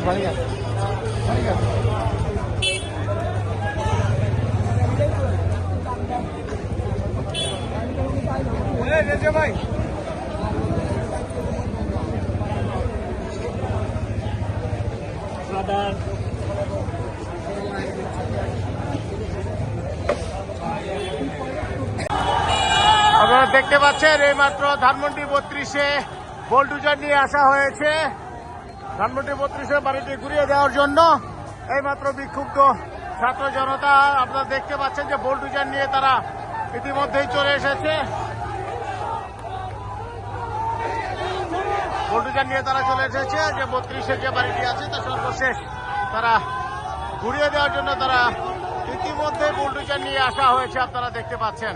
ভাই আপনারা দেখতে পাচ্ছেন এই মাত্র ধানমন্ডি 32-এ বুলডোজার নিয়ে আসা হয়েছে। ধানমন্ডি 32-এ বাড়িটি ঘুরিয়ে দেওয়ার জন্য এই মাত্র বিক্ষুব্ধ ছাত্র জনতা আপনারা দেখতে পাচ্ছেন যে বুলডোজার নিয়ে তারা ইতিমধ্যেই চলে এসেছে। বুলডোজার নিয়ে তারা চলে এসেছে যে 32-এ যে বাড়িটি আছে তা সর্বশেষ তারা ঘুরিয়ে দেওয়ার জন্য তারা ইতিমধ্যে বুলডোজার নিয়ে আসা হয়েছে, আপনারা দেখতে পাচ্ছেন।